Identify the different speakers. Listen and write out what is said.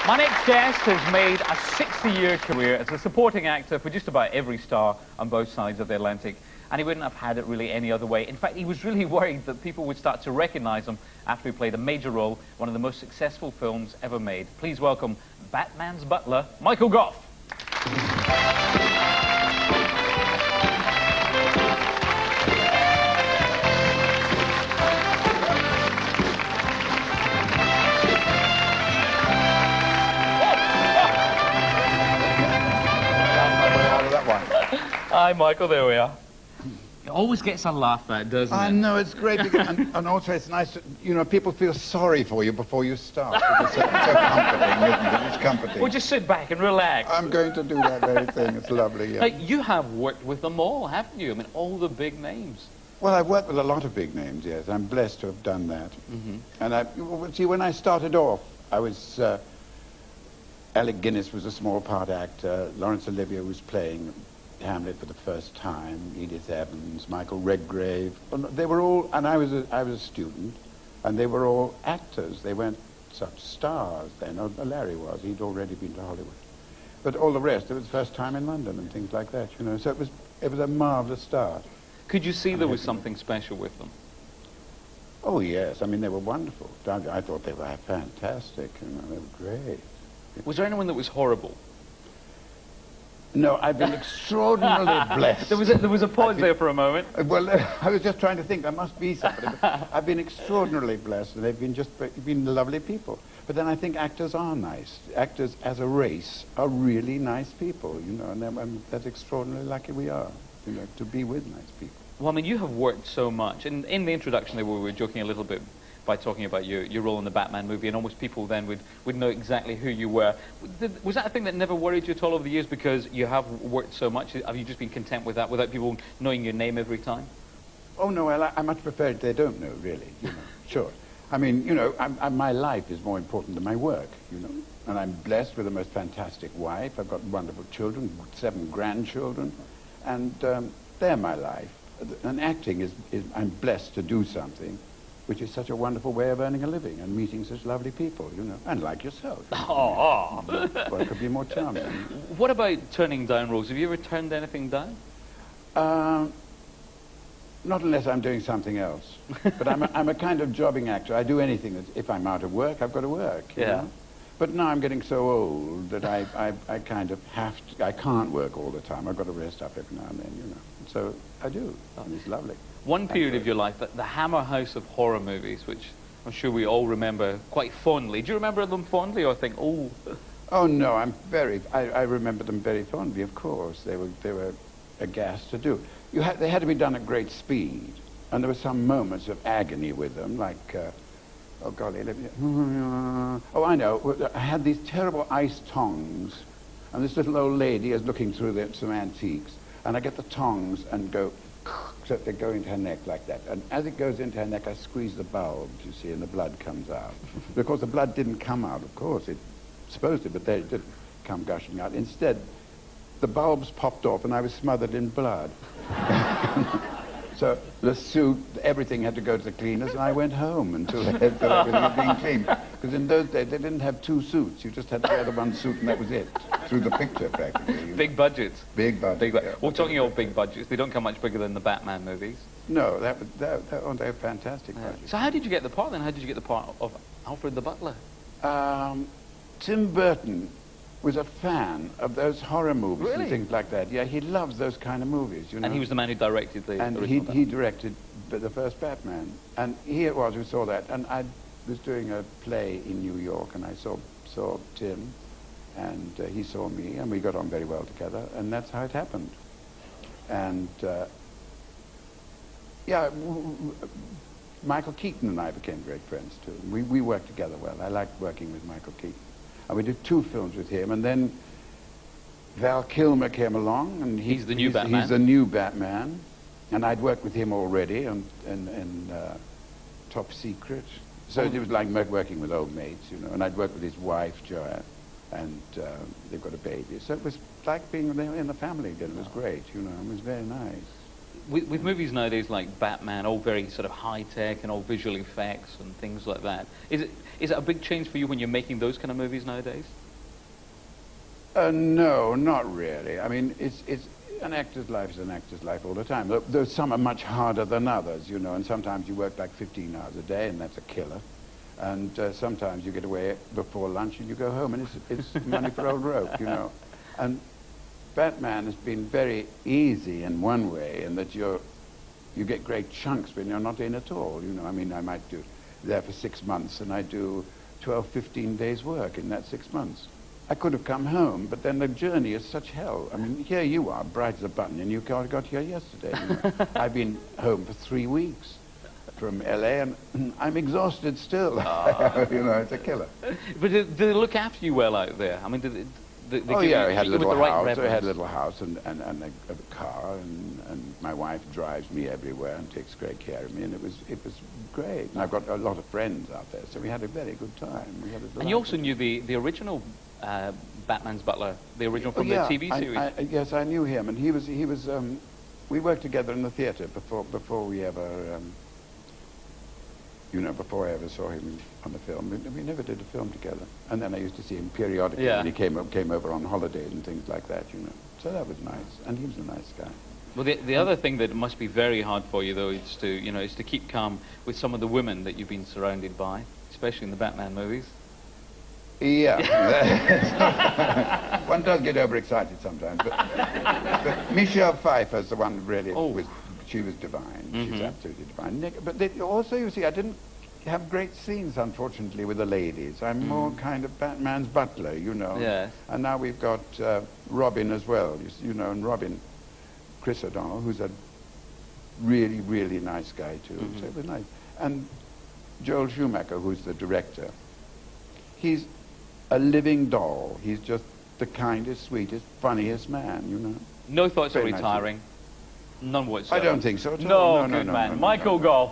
Speaker 1: My next guest has made a 60-year career as a supporting actor for just about every star on both sides of the Atlantic, and he wouldn't have had it really any other way. In fact, he was really worried that people would start to recognize him after he played a major role, one of the most successful films ever made. Please welcome Batman's butler, Michael Gough. Hi, Michael, there we are. It always gets a laugh out, doesn't it?
Speaker 2: I know, it's great, because, and also it's nice, you know, people feel sorry for you before you start. It's so comforting, isn't it? It's comforting.
Speaker 1: Well, just sit back and relax.
Speaker 2: I'm going to do that very thing. It's lovely, yeah.
Speaker 1: Now, you have worked with them all, haven't you? I mean, all the big names.
Speaker 2: Well, I've worked with a lot of big names, yes. I'm blessed to have done that. And see, when I started off, I was... Alec Guinness was a small part actor. Laurence Olivier was playing Hamlet for the first time. Edith Evans, Michael Redgrave. They were all, and I was a student, and they were all actors. They weren't such stars then. Or Larry was. He'd already been to Hollywood. But all the rest, it was the first time in London and things like that, you know. So it was a marvelous start.
Speaker 1: Could you see there was something special with them?
Speaker 2: Oh yes, I mean they were wonderful. I thought they were fantastic. You know, they were great.
Speaker 1: Was there anyone that was horrible?
Speaker 2: No, I've been extraordinarily blessed.
Speaker 1: There was a pause there for a moment.
Speaker 2: Well, I was just trying to think, there must be somebody. But I've been extraordinarily blessed, and they've been lovely people. But then I think actors are nice. Actors, as a race, are really nice people, you know, and that's extraordinarily lucky we are, you know, to be with nice people.
Speaker 1: Well, I mean, you have worked so much. And in the introduction there, we were joking a little bit by talking about your role in the Batman movie, and almost people then would know exactly who you were. Was that a thing that never worried you at all over the years, because you have worked so much? Have you just been content with that, without people knowing your name every time?
Speaker 2: Oh, no, I much prefer it they don't know, really, you know, sure. I mean, you know, my life is more important than my work, you know. And I'm blessed with the most fantastic wife. I've got wonderful children, 7 grandchildren, and they're my life. And acting is, I'm blessed to do something which is such a wonderful way of earning a living and meeting such lovely people, you know, and like yourself.
Speaker 1: Oh.
Speaker 2: Well, it could be more charming.
Speaker 1: What about turning down roles? Have you ever turned anything down?
Speaker 2: Not unless I'm doing something else. But I'm a kind of jobbing actor. I do anything that, if I'm out of work, I've got to work. You know? But now I'm getting so old that I kind of have to, I can't work all the time. I've got to rest up every now and then, you know. So I do, and it's lovely.
Speaker 1: One period of your life, the Hammer House of horror movies, which I'm sure we all remember quite fondly. Do you remember them fondly, or think, oh?
Speaker 2: Oh no, I remember them very fondly, of course. They were a gas to do. They had to be done at great speed, and there were some moments of agony with them, like, oh golly, oh I know, I had these terrible ice tongs, and this little old lady is looking through some antiques, and I get the tongs and go, so they go into her neck like that. And as it goes into her neck, I squeeze the bulbs, you see, and the blood comes out. Of course, the blood didn't come out, of course. It's supposed to, but they didn't come gushing out. Instead, the bulbs popped off, and I was smothered in blood. So the suit, everything had to go to the cleaners, and I went home until everything had been cleaned. Because in those days, they didn't have 2 suits. You just had to wear the 1 suit, and that was it. Through the picture, practically.
Speaker 1: Big budgets.
Speaker 2: Big budgets. Yeah.
Speaker 1: Well, talking about big budgets, they don't come much bigger than the Batman movies.
Speaker 2: No, they're fantastic budgets.
Speaker 1: So how did you get the part then? How did you get the part of Alfred the Butler?
Speaker 2: Tim Burton was a fan of those horror movies and things like that. Yeah, he loves those kind of movies, you know.
Speaker 1: And he was the man who directed the
Speaker 2: original Batman. He directed the first Batman. And here it was, we saw that. And I was doing a play in New York, and I saw Tim, and he saw me, and we got on very well together, and that's how it happened. And, yeah, Michael Keaton and I became great friends, too. We worked together well. I liked working with Michael Keaton. And we did 2 films with him, and then Val Kilmer came along, and
Speaker 1: he's the new Batman.
Speaker 2: He's the new Batman, and I'd worked with him already in Top Secret. So it was like working with old mates, you know. And I'd worked with his wife, Joanne, and they've got a baby. So it was like being in the family again. It was great, you know. It was very nice.
Speaker 1: with movies nowadays like Batman, all very sort of high-tech and all visual effects and things like that, is it a big change for you when you're making those kind of movies nowadays?
Speaker 2: No, not really. I mean, it's an actor's life is an actor's life all the time. Though some are much harder than others, you know, and sometimes you work like 15 hours a day, and that's a killer. And sometimes you get away before lunch and you go home, and it's money for old rope, you know. And Batman has been very easy in one way, in that you get great chunks when you're not in at all, you know. I mean, I might do there for 6 months, and I do 12, 15 days work in that 6 months. I could have come home, but then the journey is such hell. I mean, here you are, bright as a button, and you got here yesterday. You know. I've been home for 3 weeks from LA, and I'm exhausted still. You know, it's a killer.
Speaker 1: But do they look after you well out there? I mean,
Speaker 2: oh yeah, we had a
Speaker 1: with
Speaker 2: little
Speaker 1: the right
Speaker 2: house.
Speaker 1: reverence?
Speaker 2: We had a little house and a car, and my wife drives me everywhere and takes great care of me, and it was great. And I've got a lot of friends out there, so we had a very good time. We had a
Speaker 1: and you also knew the original Batman's butler, the original from the TV series.
Speaker 2: Yes, I knew him, and he was. We worked together in the theatre before we ever. You know, before I ever saw him on the film. We never did a film together. And then I used to see him periodically when he came over on holidays and things like that, you know. So that was nice, and he was a nice guy.
Speaker 1: Well, the other thing that must be very hard for you, though, is to keep calm with some of the women that you've been surrounded by, especially in the Batman movies.
Speaker 2: Yeah. One does get overexcited sometimes. But Michelle Pfeiffer's the one really she was divine. She's absolutely divine. But also, you see, I didn't have great scenes, unfortunately, with the ladies. I'm more kind of Batman's butler, you know.
Speaker 1: Yes.
Speaker 2: And now we've got Robin as well, you know, and Robin, Chris O'Donnell, who's a really, really nice guy, too. So it was nice. And Joel Schumacher, who's the director, he's a living doll. He's just the kindest, sweetest, funniest man, you know.
Speaker 1: No thoughts of
Speaker 2: Very
Speaker 1: retiring? None whatsoever?
Speaker 2: I don't think so at
Speaker 1: all.
Speaker 2: all.
Speaker 1: No, good man. Michael Gough.